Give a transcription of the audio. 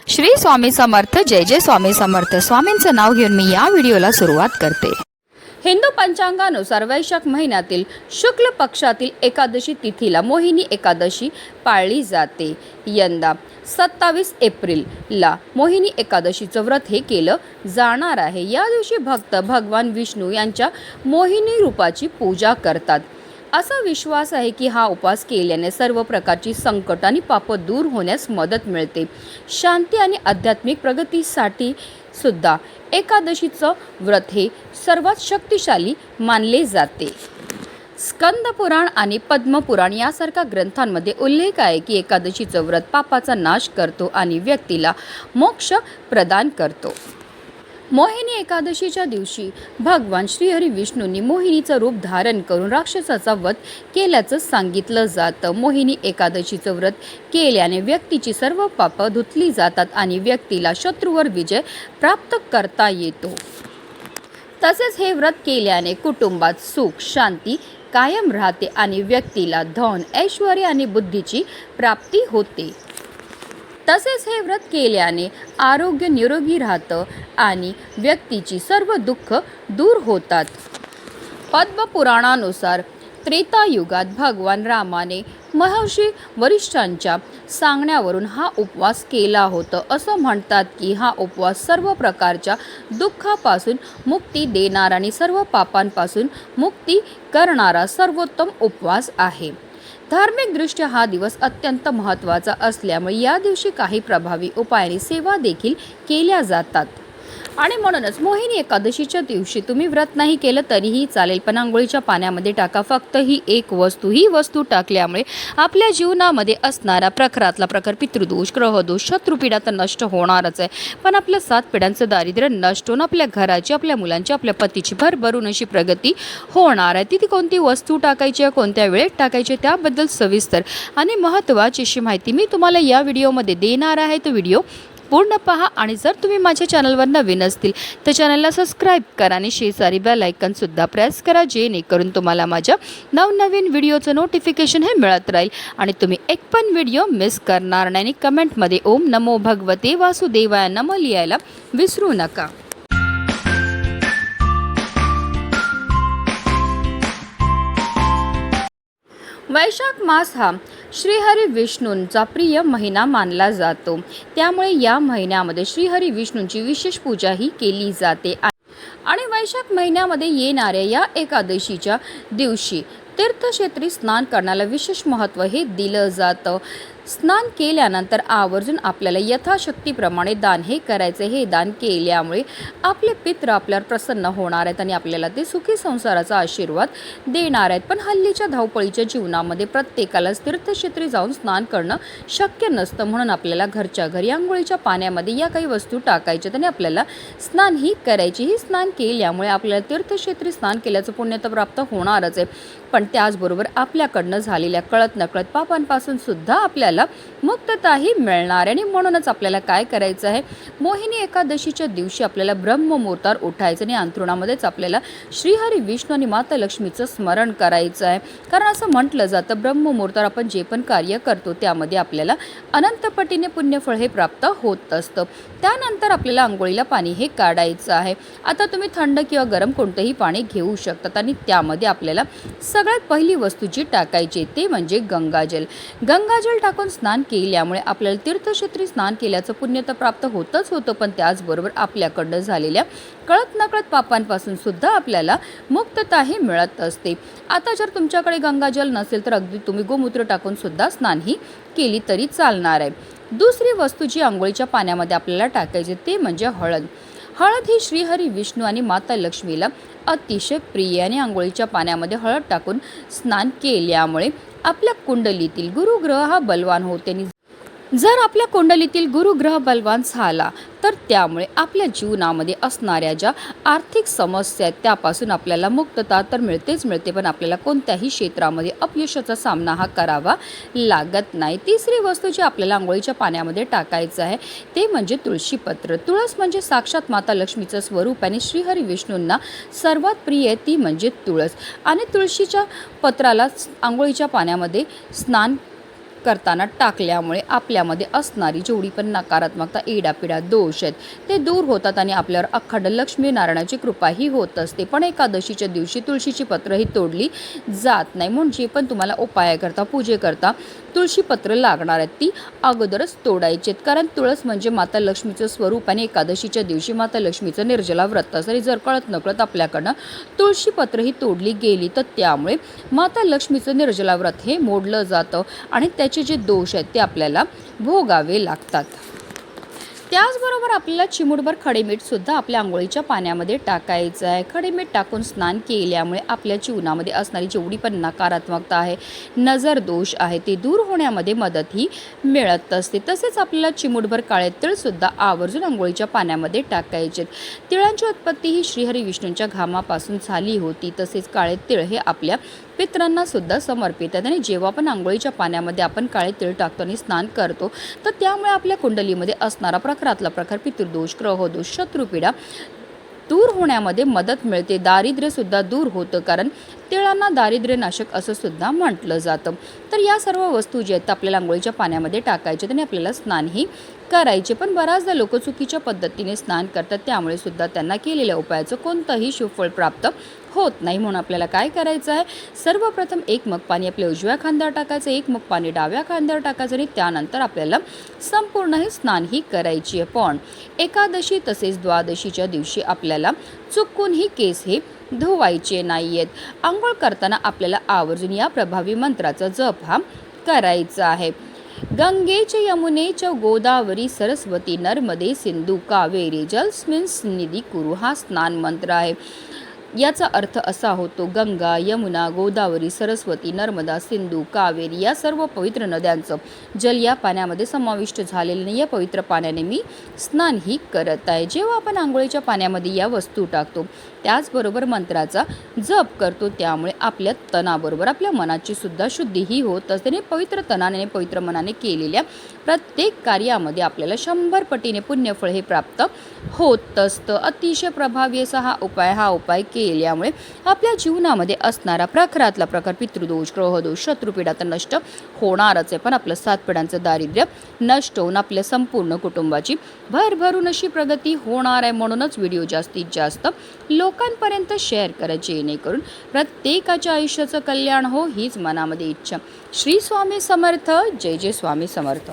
श्री स्वामी समर्थ. जय जय स्वामी समर्थ. स्वामींचं नाव घेऊन मी या व्हिडिओला सुरुवात करते. हिंदू पंचांगानुसार वैशाख महिन्यातील शुक्ल पक्षातील एकादशी तिथीला मोहिनी एकादशी पाळली जाते. यंदा 27 एप्रिलला मोहिनी एकादशीचं व्रत हे केलं जाणार आहे. या दिवशी भक्त भगवान विष्णू यांच्या मोहिनी रूपाची पूजा करतात. असा विश्वास आहे की हा उपवास केल्याने सर्व प्रकारची संकट आणि पाप दूर होण्यास मदत मिळते. शांती आणि आध्यात्मिक प्रगतीसाठी सुद्धा एकादशीचं व्रत हे सर्वात शक्तिशाली मानले जाते. स्कंद पुराण आणि पद्मपुराण यासारख्या ग्रंथांमध्ये उल्लेख आहे की एकादशीचं व्रत पापाचा नाश करतो आणि व्यक्तीला मोक्ष प्रदान करतो. मोहिनी एकादशीच्या दिवशी भगवान श्रीहरी विष्णूंनी मोहिनीचं रूप धारण करून राक्षसाचा वध केल्याचं सांगितलं जातं. मोहिनी एकादशीचं व्रत केल्याने व्यक्तीची सर्व पापं धुतली जातात आणि व्यक्तीला शत्रूवर विजय प्राप्त करता येतो. तसेच हे व्रत केल्याने कुटुंबात सुख शांती कायम राहते आणि व्यक्तीला धन ऐश्वर्य आणि बुद्धीची प्राप्ती होते. तसेच हे व्रत केल्याने आरोग्य निरोगी राहतं आणि व्यक्तीची सर्व दुःख दूर होतात. पद्मपुराणानुसार त्रेतायुगात भगवान रामाने महर्षी वरिष्ठांच्या सांगण्यावरून हा उपवास केला होता. असं म्हणतात की हा उपवास सर्व प्रकारच्या दुःखापासून मुक्ती देणारा आणि सर्व पापांपासून मुक्ती करणारा सर्वोत्तम उपवास आहे. धार्मिकदृष्ट्या हा दिवस अत्यंत महत्त्वाचा असल्यामुळे या दिवशी काही प्रभावी उपायांनी सेवा देखील केल्या जातात. आणि म्हणूनच मोहिनी एकादशीच्या दिवशी तुम्ही व्रत नाही केलं तरीही चालेल, पण आंघोळीच्या पाण्यामध्ये टाका. फक्त ही वस्तू टाकल्यामुळे आपल्या जीवनामध्ये असणारा प्रखरातला प्रखर पितृदोष ग्रहदोष शत्रुपीडा तर नष्ट होणारच आहे, पण आपल्या 7 पिढ्यांचं दारिद्र्य नष्ट होऊन आपल्या घराची आपल्या मुलांची आपल्या पतीची भरभरून अशी प्रगती होणार आहे. तिथे कोणती वस्तू टाकायची आहे कोणत्या वेळेत टाकायची त्याबद्दल सविस्तर आणि महत्त्वाची अशी माहिती मी तुम्हाला या व्हिडिओमध्ये देणार आहे. तो व्हिडिओ पूर्ण पहा आणि जर तुम्ही माझ्या चॅनलवर नवीन असतील तर चॅनलला सबस्क्राईब करा आणि शेजारी बेल आयकॉनसुद्धा प्रेस करा, जेणेकरून तुम्हाला माझ्या नवनवीन व्हिडिओचं नोटिफिकेशन हे मिळत राहील आणि तुम्ही एक पण व्हिडिओ मिस करणार नाही. आणि कमेंटमध्ये ओम नमो भगवते वासुदेवाय नमः लिहायला विसरू नका. वैशाख मास हा श्रीहरी विष्णूंचा प्रिय महिना मानला जातो. त्यामुळे या महिन्यामध्ये श्रीहरी विष्णूंची विशेष पूजा ही केली जाते. आणि वैशाख महिन्यामध्ये येणाऱ्या या एकादशीच्या दिवशी तीर्थक्षेत्री स्नान करण्याला विशेष महत्त्व हे दिलं जातं. स्नान केल्यानंतर आवर्जून आपल्याला यथाशक्तीप्रमाणे दान हे करायचे. हे दान केल्यामुळे आपले पितृ आपल्यावर प्रसन्न होणार आहेत आणि आपल्याला ते सुखी संसाराचा आशीर्वाद देणार आहेत. पण हल्लीच्या धावपळीच्या जीवनामध्ये प्रत्येकालाच तीर्थक्षेत्री जाऊन स्नान करणं शक्य नसतं, म्हणून आपल्याला घरच्या घरी आंघोळीच्या पाण्यामध्ये या काही वस्तू टाकायच्यात आणि आपल्याला स्नान ही करायची. ही स्नान केल्यामुळे आपल्याला तीर्थक्षेत्री स्नान केल्याचं पुण्य तर प्राप्त होणारच आहे, पण त्याचबरोबर आपल्याकडनं झालेल्या कळत नकळत पापांपासून सुद्धा आपल्याला मुक्तताही मिळणार. आणि म्हणूनच आपल्याला काय करायचं आहे, मोहिनी एकादशीच्या दिवशी आपल्याला ब्रह्ममुहूर्तावर उठायचं आणि अंथरुणामध्येच आपल्याला श्रीहरी विष्णू आणि माता लक्ष्मीचं स्मरण करायचं आहे. कारण असं म्हटलं जातं ब्रह्ममुहूर्तावर आपण जे पण कार्य करतो त्यामध्ये आपल्याला अनंतपटीने पुण्यफळ हे प्राप्त होत असतं. त्यानंतर आपल्याला आंघोळीला पाणी हे काढायचं आहे. आता तुम्ही थंड किंवा गरम कोणतंही पाणी घेऊ शकतात आणि त्यामध्ये आपल्याला सगळ्यात पहिली वस्तू जी टाकायची ते म्हणजे गंगाजल. गंगाजल टाकून स्नान केल्यामुळे आपल्याला तीर्थक्षेत्री स्नान केल्याचं पुण्य तर प्राप्त होतच होतं, पण त्याचबरोबर आपल्याकडनं झालेल्या कळत नकळत पापांपासून सुद्धा आपल्याला मुक्तताही मिळत असते. आता जर तुमच्याकडे गंगाजल नसेल तर अगदी तुम्ही गोमूत्र टाकून सुद्धा स्नान ही केली तरी चालणार आहे. दुसरी वस्तू जी आंघोळीच्या पाण्यामध्ये आपल्याला टाकायची ते म्हणजे हळद. हळद ही श्रीहरी विष्णू आणि माता लक्ष्मीला अतिशय प्रिय आणि आंघोळीच्या पाण्यामध्ये हळद टाकून स्नान केल्यामुळे आपल्या कुंडलीतील गुरुग्रह हा बलवान होते. जर आपल्या कुंडलीतील गुरुग्रह बलवान झाला तर त्यामुळे आपल्या जीवनामध्ये असणाऱ्या ज्या आर्थिक समस्या आहेत त्यापासून आपल्याला मुक्तता तर मिळतेच मिळते, पण आपल्याला कोणत्याही क्षेत्रामध्ये अपयशाचा सामना हा करावा लागत नाही. तिसरी वस्तू जी आपल्याला आंघोळीच्या पाण्यामध्ये टाकायचं आहे ते म्हणजे तुळशीपत्र. तुळस म्हणजे साक्षात माता लक्ष्मीचं स्वरूप आणि श्रीहरी विष्णूंना सर्वात प्रिय ती म्हणजे तुळस. आणि तुळशीच्या पत्राला आंघोळीच्या पाण्यामध्ये स्नान करताना टाकल्यामुळे आपल्यामध्ये असणारी जेवढी पण नकारात्मकता, इडापिडा, दोष आहेत ते दूर होतात आणि आपल्यावर अखंड लक्ष्मी नारायणाची कृपाही होत असते. पण एकादशीच्या दिवशी तुळशीची पत्र ही तोडली जात नाही, म्हणून जे पण तुम्हाला उपायाकरता, पूजेकरता तुळशी पत्र लागणार आहेत ती अगोदरच तोडायची आहेत. कारण तुळस म्हणजे माता लक्ष्मीचं स्वरूप आणि एकादशीच्या दिवशी माता लक्ष्मीचं निर्जला व्रत असतं. जर कळत नकळत आपल्याकडनं तुळशी पत्र ही तोडली गेली तर त्यामुळे माता लक्ष्मीचं निर्जला व्रत हे मोडलं जातं आणि त्याचे जे दोष आहेत ते आपल्याला भोगावे लागतात. त्याचबरोबर आपल्याला चिमूटभर खडे मीठसुद्धा आपल्या आंघोळीच्या पाण्यामध्ये टाकायचं आहे. खडे मीठ टाकून स्नान केल्यामुळे आपल्या जीवनामध्ये असणारी जेवढी पण नकारात्मकता आहे, नजर दोष आहे ते दूर होण्यामध्ये मदत ही मिळत असते. तसेच आपल्याला चिमूटभर काळे तिळसुद्धा आवर्जून आंघोळीच्या पाण्यामध्ये टाकायचे. तिळांची उत्पत्ती ही श्रीहरी विष्णूंच्या घामापासून झाली होती. तसेच काळे तिळ हे आपल्या पितरांना सुद्धा समर्पित आहेत आणि जेव्हा पण आंघोळीच्या पाण्यामध्ये आपण काळे तीळ टाकतो आणि स्नान करतो तर त्यामुळे आपल्या कुंडलीमध्ये असणारा प्रखरातला प्रखर, पितृदोष, ग्रहदोष, शत्रुपीडा दूर होण्यामध्ये मदत मिळते. दारिद्र्यसुद्धा दूर होतं, कारण तिळांना दारिद्र्यनाशक असं सुद्धा म्हटलं जातं. तर या सर्व वस्तू ज्या आहेत आपल्याला आंघोळीच्या पाण्यामध्ये टाकायचे आणि आपल्याला स्नानही करायचे. पण बऱ्याचदा लोक चुकीच्या पद्धतीने स्नान करतात, त्यामुळे सुद्धा त्यांना केलेल्या उपायाचं कोणतंही शुभफळ प्राप्त होत नाही. म्हणून आपल्याला काय करायचं आहे, सर्वप्रथम एक मग पाणी आपल्या उजव्या खांद्यावर टाकायचं, एक मग पाणी डाव्या खांद्यावर टाकायचं आणि त्यानंतर आपल्याला संपूर्ण हे स्नान ही करायची आहे. पण एकादशी तसेच द्वादशीच्या दिवशी आपल्याला चुकून ही केस हे धुवायचे नाही आहेत. आंघोळ करताना आपल्याला आवर्जून या प्रभावी मंत्राचा जप हा करायचा आहे. गंगेच यमुनेच गोदावरी सरस्वती नर्मदे सिंधू कावेरी जलस्मिन् सन्निधी कुरु हा स्नान मंत्र आहे. याचा अर्थ असा होतो, गंगा, यमुना, गोदावरी, सरस्वती, नर्मदा, सिंधू, कावेरी या सर्व पवित्र नद्यांचं जल या पाण्यामध्ये समाविष्ट झालेलं नाही. या पवित्र पाण्याने मी स्नान ही करत आहे. जेव्हा आपण आंघोळीच्या पाण्यामध्ये या वस्तू टाकतो त्याचबरोबर मंत्राचा जप करतो, त्यामुळे आपल्या तनाबरोबर आपल्या मनाची सुद्धा शुद्धी ही होत असते आणि पवित्र तनाने, पवित्र मनाने केलेल्या प्रत्येक कार्यामध्ये आपल्याला 100 पटीने पुण्यफळ हे प्राप्त होत असतं. अतिशय प्रभावी असा हा उपाय केल्यामुळे आपल्या जीवनामध्ये असणारा प्रखरातला प्रखर, पितृदोष, ग्रहदोष, शत्रुपीडा तर नष्ट होणारच आहे, पण आपलं 7 पिढ्यांचं दारिद्र्य नष्ट होऊन आपल्या संपूर्ण कुटुंबाची भरभरून अशी प्रगती होणार आहे. म्हणूनच व्हिडिओ जास्तीत जास्त लोकांपर्यंत शेअर करायचे, जेणेकरून प्रत्येकाच्या आयुष्याचं कल्याण हो हीच मनामध्ये इच्छा. श्री स्वामी समर्थ. जय जय स्वामी समर्थ.